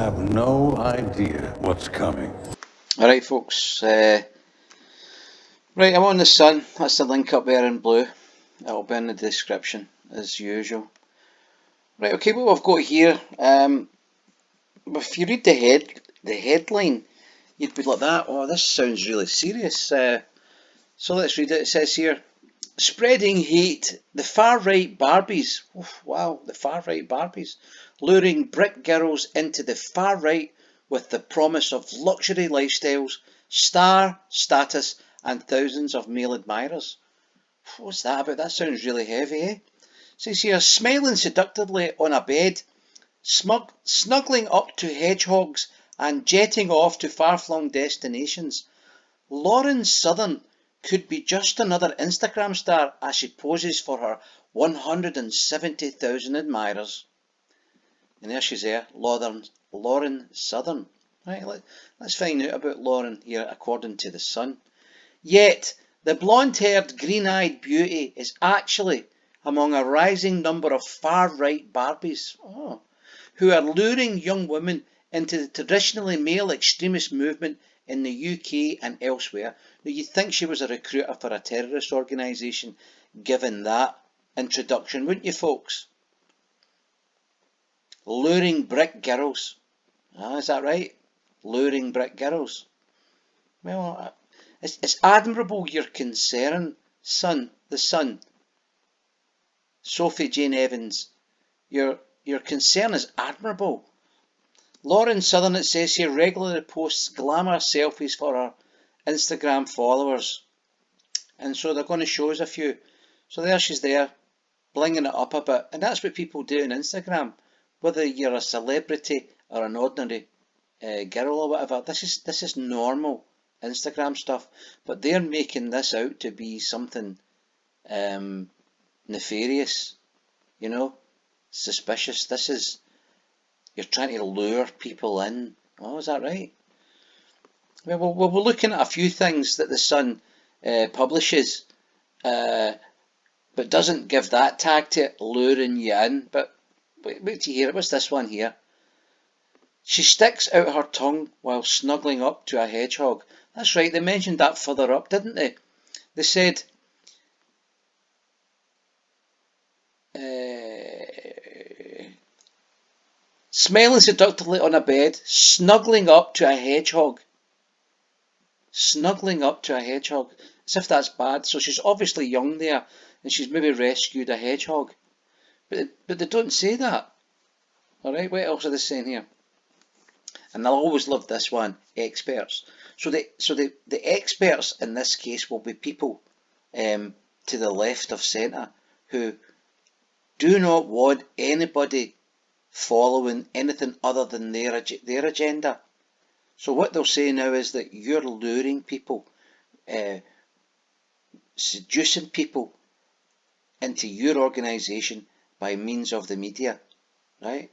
have no idea what's coming. Alright folks, right, I'm on the Sun. That's the link up there in blue. It'll be in the description as usual. Right, okay, what we've got here, if you read the headline, you'd be like that, oh, this sounds really serious. So let's read it. It says here, spreading hate, the far-right Barbies, wow, the far-right Barbies, luring Brit girls into the far-right with the promise of luxury lifestyles, star status and thousands of male admirers. What's that about? That sounds really heavy, eh? It says here, smiling seductively on a bed, snuggling up to hedgehogs and jetting off to far-flung destinations. Lauren Southern could be just another Instagram star as she poses for her 170,000 admirers. And there she's there, Lauren Southern. Right, let's find out about Lauren here according to the Sun. Yet, the blonde-haired, green-eyed beauty is actually among a rising number of far-right Barbies, who are luring young women into the traditionally male extremist movement in the UK and elsewhere. Now, you'd think she was a recruiter for a terrorist organisation, given that introduction, wouldn't you, folks? Luring Brit girls. Is that right? Luring Brit girls. Well, it's admirable your concern, the Sun. Sophie Jane Evans, your concern is admirable. Lauren Southern, it says here, regularly posts glamour selfies for her Instagram followers. And so they're going to show us a few. So there she's there, blinging it up a bit. And that's what people do on Instagram. Whether you're a celebrity or an ordinary girl or whatever, this is normal Instagram stuff. But they're making this out to be something nefarious, you know, suspicious. You're trying to lure people in. Oh, is that right? Well, we're looking at a few things that the Sun publishes, but doesn't give that tag to it, luring you in. But wait till you hear it. What's this one here? She sticks out her tongue while snuggling up to a hedgehog. That's right, they mentioned that further up, didn't they? They said, smiling seductively on a bed, snuggling up to a hedgehog. Snuggling up to a hedgehog. As if that's bad. So she's obviously young there, and she's maybe rescued a hedgehog. But they don't say that. Alright, what else are they saying here? And I'll always love this one, experts. So the experts in this case will be people to the left of centre who do not want anybody following anything other than their agenda. So what they'll say now is that you're luring people, seducing people into your organisation by means of the media, right?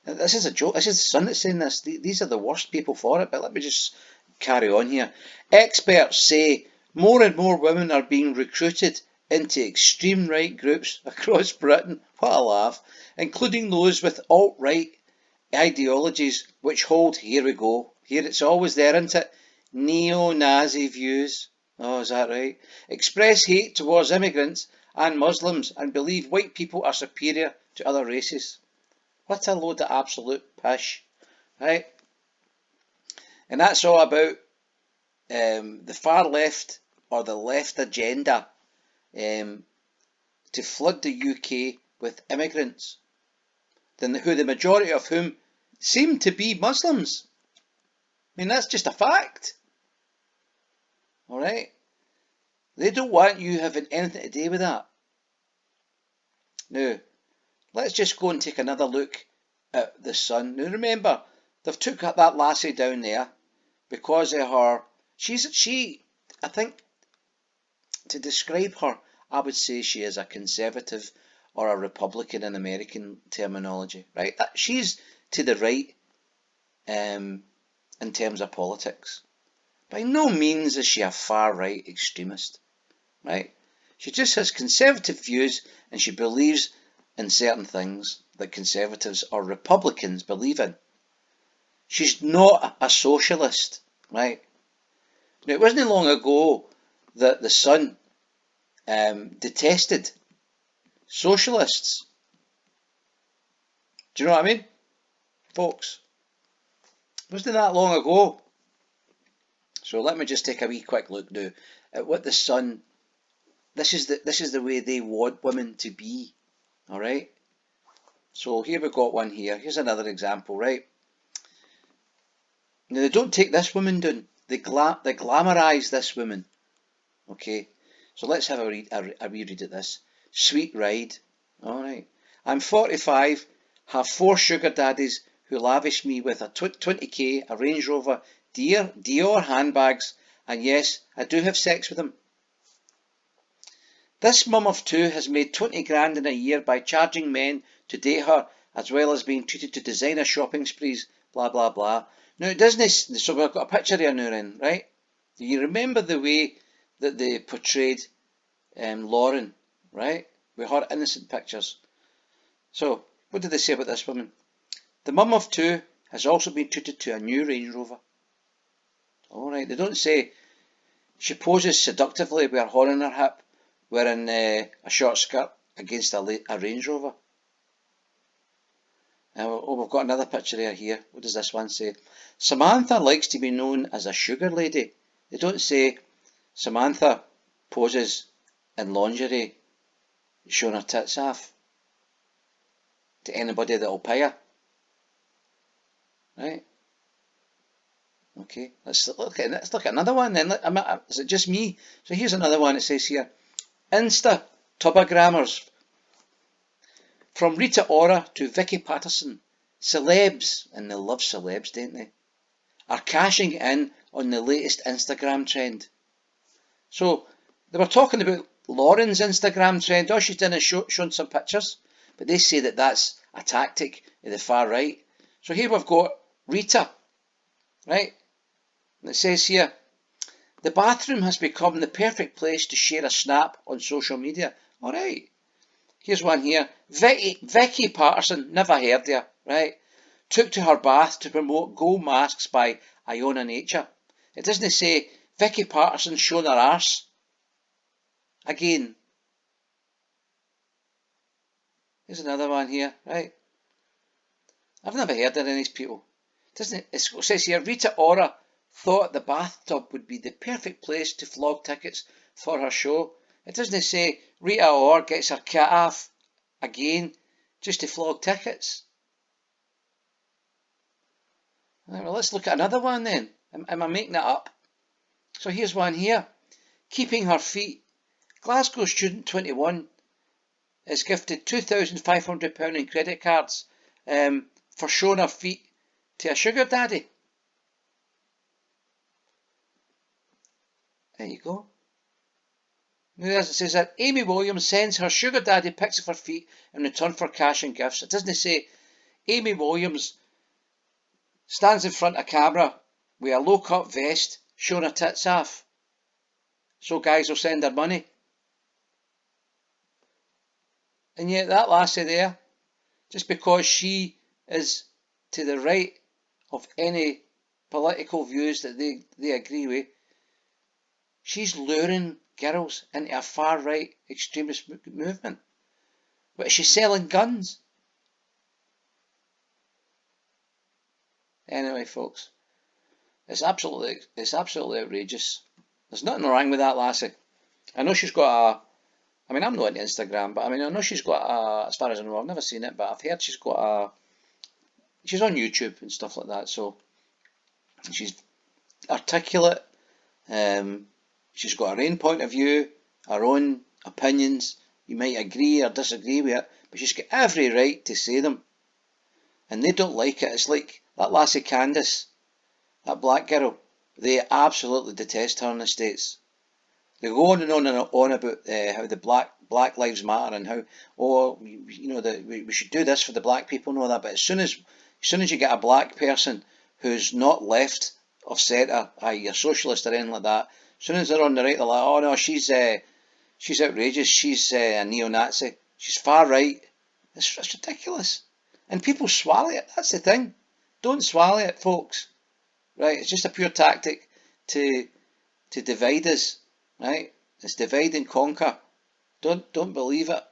Now, this is a joke. This is the Sun that's saying this. These are the worst people for it, but let me just carry on here. Experts say more and more women are being recruited into extreme right groups across Britain. What a laugh. Including those with alt-right ideologies which hold, here we go, here it's always there, isn't it? Neo-Nazi views. Oh, is that right? Express hate towards immigrants and Muslims and believe white people are superior to other races. What a load of absolute pish, right? And that's all about the far left or the left agenda to flood the UK with immigrants, who the majority of whom seem to be Muslims. I mean, that's just a fact. Alright? They don't want you having anything to do with that. Now, let's just go and take another look at the Sun. Now remember, they've took that lassie down there because of her. I think, to describe her, I would say she is a conservative or a Republican in American terminology, right? She's to the right in terms of politics. By no means is she a far-right extremist, right? She just has conservative views and she believes in certain things that conservatives or Republicans believe in. She's not a socialist, right? Now, it wasn't long ago that the Sun detested socialists. Do you know what I mean, folks? It wasn't that long ago. So let me just take a wee quick look now at what the Sun. This is the way they want women to be. All right. So here we've got one here. Here's another example, right? Now they don't take this woman down. They glamorise this woman. Okay. So let's have a wee read at this. Sweet ride. All right. I'm 45, have 4 sugar daddies who lavish me with a 20k, a Range Rover, Dior handbags, and yes, I do have sex with them. This mum of 2 has made 20 grand in a year by charging men to date her, as well as being treated to designer shopping sprees, blah blah blah. Now, Disney, so we've got a picture here now then, right? Do you remember the way that they portrayed Lauren, right? With her innocent pictures. So, what did they say about this woman? The mum of 2 has also been treated to a new Range Rover. Alright, they don't say she poses seductively with her horn in her hip, wearing a short skirt against a Range Rover. We've got another picture here. What does this one say? Samantha likes to be known as a sugar lady. They don't say Samantha poses in lingerie, showing her tits off to anybody that'll pay her. Right? Okay, let's look at another one then. Is it just me? So here's another one. It says here, Insta Tubagrammers. From Rita Ora to Vicky Patterson, celebs, and they love celebs, don't they, are cashing in on the latest Instagram trend. So they were talking about Lauren's Instagram trend. Oh, she's done shown some pictures, but they say that that's a tactic of the far right. So here we've got Rita, right? And it says here, the bathroom has become the perfect place to share a snap on social media. All right. Here's one here. Vicky Patterson, never heard of her, right? Took to her bath to promote gold masks by Iona Nature. It doesn't say Vicky Patterson showing her arse. Again. Here's another one here, right? I've never heard of any of these people. It says here, Rita Ora thought the bathtub would be the perfect place to flog tickets for her show. It doesn't say Rita Ora gets her cat off again just to flog tickets. Right, well, let's look at another one then. Am I making it up? So here's one here. Keeping her feet. Glasgow student 21 is gifted £2,500 in credit cards for showing her feet to a sugar daddy. There you go. Now, as it says that Amy Williams sends her sugar daddy pics of her feet in return for cash and gifts. It doesn't say Amy Williams stands in front of camera with a low-cut vest showing her tits off, so guys will send her money. And yet that lassie there, just because she is to the right of any political views that they agree with, she's luring girls into a far-right extremist movement. But is she selling guns? Anyway, folks, it's absolutely outrageous. There's nothing wrong with that lassie. I know she's got I'm not on Instagram, but I know she's got as far as I know, I've never seen it, but I've heard she's got she's on YouTube and stuff like that, so she's articulate, she's got her own point of view, her own opinions. You might agree or disagree with it, but she's got every right to say them. And they don't like it. It's like that lassie Candice, that black girl. They absolutely detest her in the States. They go on and on and on about how the Black Lives Matter and how, we should do this for the black people and all that. But as soon as you get a black person who's not left of centre, i.e. a socialist or anything like that, as soon as they're on the right, they're like, oh no, she's outrageous, she's a neo-Nazi, she's far right. It's ridiculous. And people swallow it, that's the thing. Don't swallow it, folks. Right? It's just a pure tactic to divide us. Right? It's divide and conquer. Don't believe it.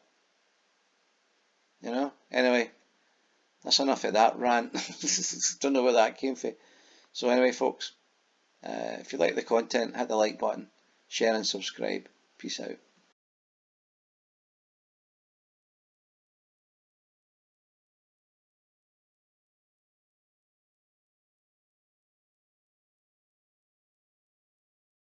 You know? Anyway, that's enough of that rant. Don't know where that came from. So anyway, folks, if you like the content, hit the like button, share and subscribe. Peace out.